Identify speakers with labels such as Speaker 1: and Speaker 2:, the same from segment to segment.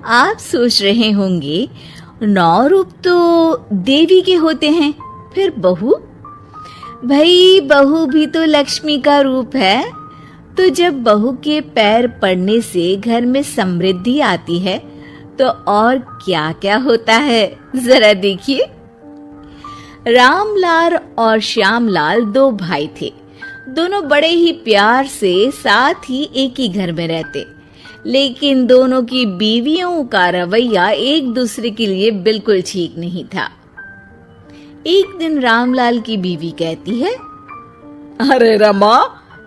Speaker 1: आप सोच रहे होंगे 9 रूप तो देवी के होते हैं, फिर बहू? भाई बहू भी तो लक्ष्मी का रूप है। तो जब बहू के पैर पड़ने से घर में समृद्धि आती है तो और क्या क्या होता है, जरा देखिए। रामलाल और श्यामलाल 2 भाई थे। दोनों बड़े ही प्यार से साथ ही एक ही घर में रहते, लेकिन दोनों की बीवियों का रवैया एक दूसरे के लिए बिल्कुल ठीक नहीं था। एक दिन रामलाल की बीवी कहती है,
Speaker 2: अरे रमा,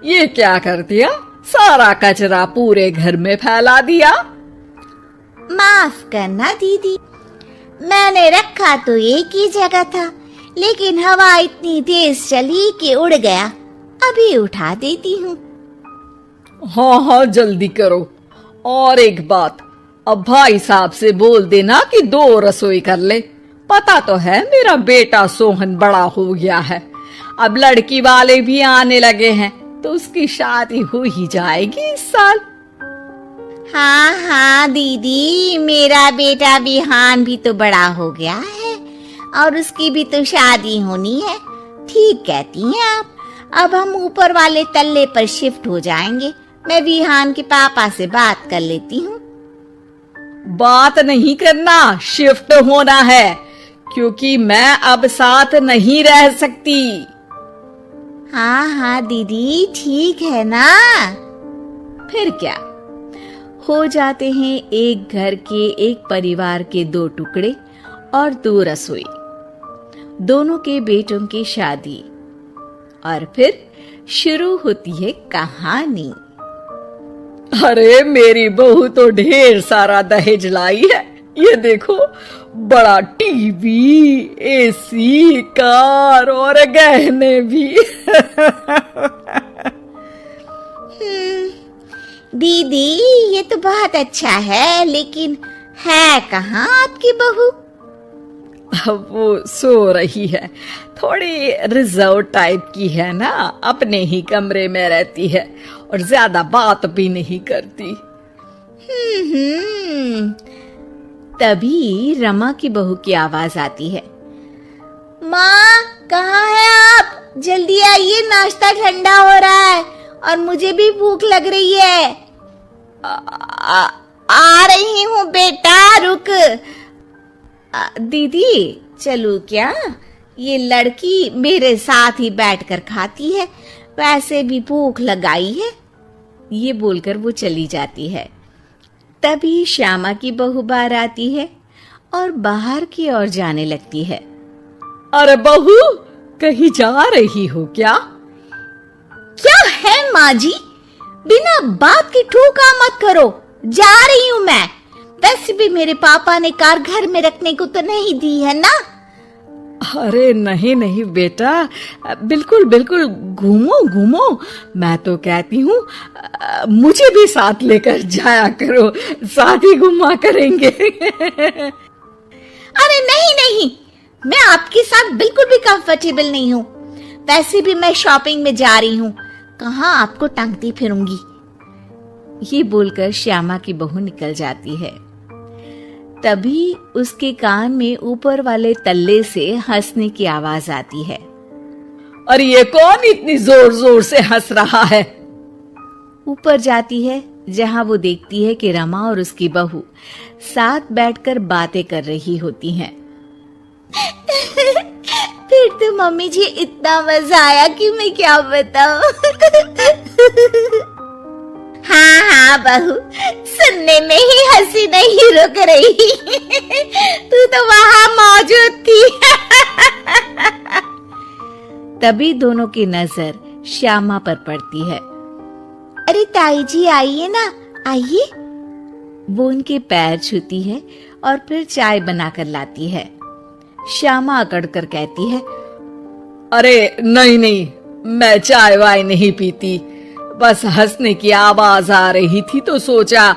Speaker 2: ये क्या कर दिया? सारा कचरा पूरे घर में फैला दिया।
Speaker 3: माफ करना दीदी, मैंने रखा तो एक ही जगह था, लेकिन हवा इतनी तेज चली कि उड़ गया। अभी उठा देती हूँ।
Speaker 2: हाँ हाँ, जल्दी करो। और एक बात, अब भाई साहब से बोल देना कि 2 रसोई कर ले। पता तो है मेरा बेटा सोहन बड़ा हो गया है, अब लड़की वाले भी आने लगे हैं, तो उसकी शादी हो ही जाएगी इस साल।
Speaker 3: हाँ हाँ दीदी, मेरा बेटा बिहान भी तो बड़ा हो गया है और उसकी भी तो शादी होनी है। ठीक कहती हैं आप। अब हम ऊपर वाले तल्ले पर शिफ्ट हो जाएंगे। मैं विहान के पापा से बात कर लेती हूँ।
Speaker 2: बात नहीं करना, शिफ्ट होना है, क्योंकि मैं अब साथ नहीं रह सकती।
Speaker 3: हाँ हाँ दीदी, ठीक है ना।
Speaker 1: फिर क्या, हो जाते हैं एक घर के, एक परिवार के 2 टुकड़े और 2 रसोई, दोनों के बेटों की शादी। और फिर शुरू होती है कहानी।
Speaker 2: अरे मेरी बहू तो ढेर सारा दहेज लाई है। ये देखो, बड़ा टीवी, एसी, कार और गहने भी।
Speaker 3: दीदी, ये तो बहुत अच्छा है, लेकिन है कहाँ आपकी बहू?
Speaker 2: वो सो रही है, थोड़ी रिजर्व टाइप की है ना, अपने ही कमरे में रहती है और ज्यादा बात भी नहीं करती।
Speaker 1: तभी रमा की बहू की आवाज आती है,
Speaker 3: माँ कहाँ है आप? जल्दी आइए, नाश्ता ठंडा हो रहा है और मुझे भी भूख लग रही है। आ रही हूँ बेटा, रुक।
Speaker 1: दीदी चलूं क्या? ये लड़की मेरे साथ ही बैठकर खाती है, वैसे भी भूख लगाई है। ये बोलकर वो चली जाती है। तभी श्यामा की बहू बाहर आती है और बाहर की ओर जाने लगती है।
Speaker 2: अरे बहू, कहीं जा रही हो क्या?
Speaker 3: क्या है माँ जी, बिना बात के ठोका मत करो। जा रही हूँ मैं। वैसे भी मेरे पापा ने कार घर में रखने को तो नहीं दी है ना।
Speaker 2: अरे नहीं नहीं बेटा, बिल्कुल बिल्कुल, घूमो घूमो। मैं तो कहती हूँ मुझे भी साथ लेकर जाया करो, साथ ही घुमा करेंगे।
Speaker 3: अरे नहीं नहीं, मैं आपके साथ बिल्कुल भी कंफर्टेबल नहीं हूँ। वैसे भी मैं शॉपिंग में जा रही हूँ, कहाँ आपको टांगती फिरूंगी।
Speaker 1: ये बोलकर श्यामा की बहू निकल जाती है। तभी उसके कान में ऊपर वाले तल्ले से हंसने की आवाज आती है।
Speaker 2: अरे ये कौन इतनी जोर जोर से हंस रहा है?
Speaker 1: ऊपर जाती है, जहां वो देखती है कि रमा और उसकी बहू साथ बैठकर बातें कर रही होती हैं।
Speaker 3: फिर तो मम्मी जी इतना मजा आया कि मैं क्या बताऊं। हाँ हाँ बहू, सुनने में ही हंसी नहीं रुक रही। तू तो वहां मौजूद थी।
Speaker 1: तभी दोनों की नजर श्यामा पर पड़ती है।
Speaker 3: अरे ताई जी आइए ना, आइए।
Speaker 1: वो उनके पैर छूती है और फिर चाय बनाकर लाती है। श्यामा अकड़ कर कहती है,
Speaker 2: अरे नहीं नहीं, मैं चाय वाय नहीं पीती, बस हंसने की आवाज आ रही थी तो सोचा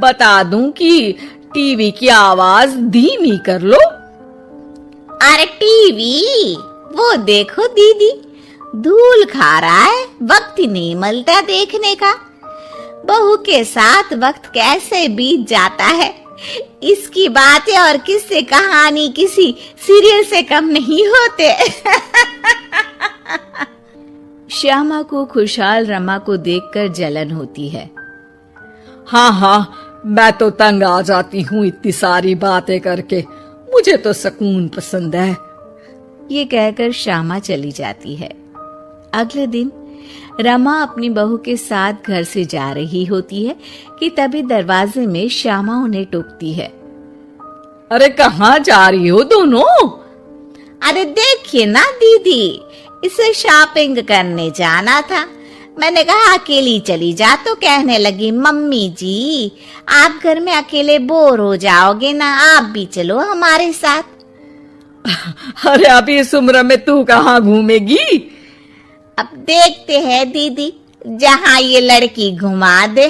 Speaker 2: बता दूं कि टीवी की आवाज धीमी कर लो।
Speaker 3: अरे टीवी, वो देखो दीदी, धूल खा रहा है, वक्त ही नहीं मिलता देखने का। बहू के साथ वक्त कैसे बीत जाता है, इसकी बातें और किस्से कहानी किसी सीरियल से कम नहीं होते।
Speaker 1: श्यामा को खुशहाल रमा को देखकर जलन होती है।
Speaker 2: हाँ हाँ, मैं तो तंग आ जाती हूँ इतनी सारी बातें करके, मुझे तो सुकून पसंद है।
Speaker 1: ये कहकर श्यामा चली जाती है। अगले दिन रमा अपनी बहू के साथ घर से जा रही होती है कि तभी दरवाजे में श्यामा उन्हें टोकती है।
Speaker 2: अरे कहाँ जा रही हो दोनों?
Speaker 3: अरे देखिए ना दीदी, इसे शॉपिंग करने जाना था। मैंने कहा अकेली चली जा, तो कहने लगी मम्मी जी आप घर में अकेले बोर हो जाओगे ना, आप भी चलो हमारे साथ।
Speaker 2: अरे अभी इस उम्र में तू कहाँ घूमेगी?
Speaker 3: अब देखते हैं दीदी, जहाँ ये लड़की घुमा दे।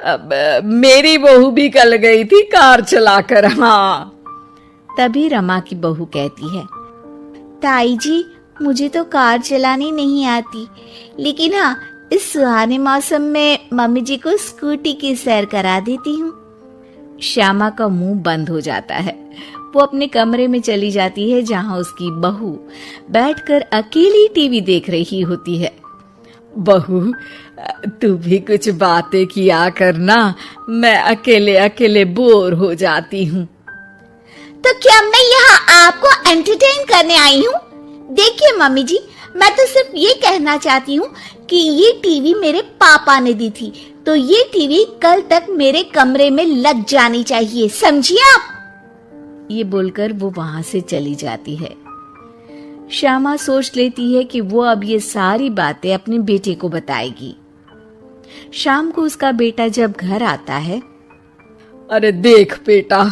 Speaker 2: अब मेरी बहू भी कल गई थी कार चलाकर। हाँ।
Speaker 1: तभी रमा की बहू कहती है, ताई जी मुझे तो कार चलानी नहीं आती, लेकिन हाँ इस सुहाने मौसम में मम्मी जी को स्कूटी की सैर करा देती हूँ। श्यामा का मुंह बंद हो जाता है। वो अपने कमरे में चली जाती है जहाँ उसकी बहू बैठकर अकेली टीवी देख रही होती है।
Speaker 2: बहू तू भी कुछ बातें किया करना, मैं अकेले अकेले बोर हो जाती हूँ।
Speaker 3: तो क्या मैं यहाँ आपको एंटरटेन करने आई हूँ? देखिए मम्मी जी, मैं तो सिर्फ ये कहना चाहती हूँ कि ये टीवी मेरे पापा ने दी थी, तो ये टीवी कल तक मेरे कमरे में लग जानी चाहिए, समझिए आप?
Speaker 1: ये बोलकर वो वहां से चली जाती है। श्यामा सोच लेती है कि वो अब ये सारी बातें अपने बेटे को बताएगी। शाम को उसका बेटा जब घर आता है,
Speaker 2: अरे देख बेटा,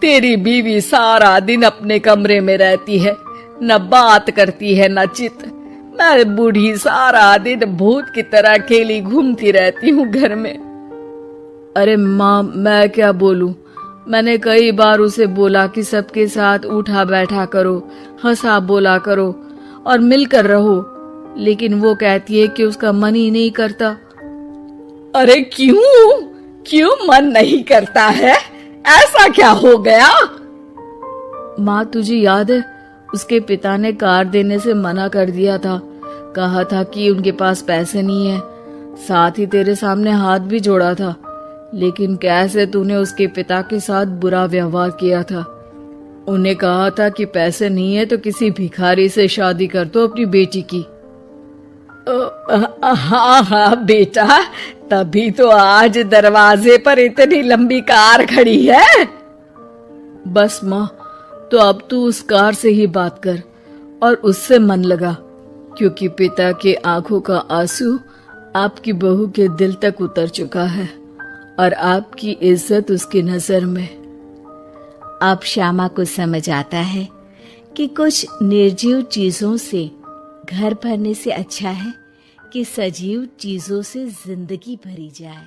Speaker 2: तेरी बीवी सारा दिन अपने कमरे में रहती है, न बात करती है न चित। मैं बूढ़ी सारा दिन भूत की तरह अकेली घूमती रहती हूँ घर में। अरे माँ मैं क्या बोलूं, मैंने कई बार उसे बोला कि सबके साथ उठा बैठा करो, हंसा बोला करो और मिलकर रहो, लेकिन वो कहती है कि उसका मन ही नहीं करता। अरे क्यों मन नहीं करता है? ऐसा क्या हो गया? माँ तुझे याद है, उसके पिता ने कार देने से मना कर दिया था, कहा था कि उनके पास पैसे नहीं है, साथ ही तेरे सामने हाथ भी जोड़ा था, लेकिन कैसे तूने उसके पिता के साथ बुरा व्यवहार किया था। उन्हें कहा था कि पैसे नहीं है तो किसी भिखारी से शादी कर दो अपनी बेटी की। हाँ हाँ बेटा, तभी तो आज दरवाजे पर इतनी लंबी कार खड़ी है। बस माँ, तो अब तू उस कार से ही बात कर और उससे मन लगा, क्योंकि पिता के आंखों का आंसू आपकी बहू के दिल तक उतर चुका है और आपकी इज्जत उसकी नजर में।
Speaker 1: अब श्यामा को समझ आता है कि कुछ निर्जीव चीजों से घर भरने से अच्छा है कि सजीव चीजों से जिंदगी भरी जाए।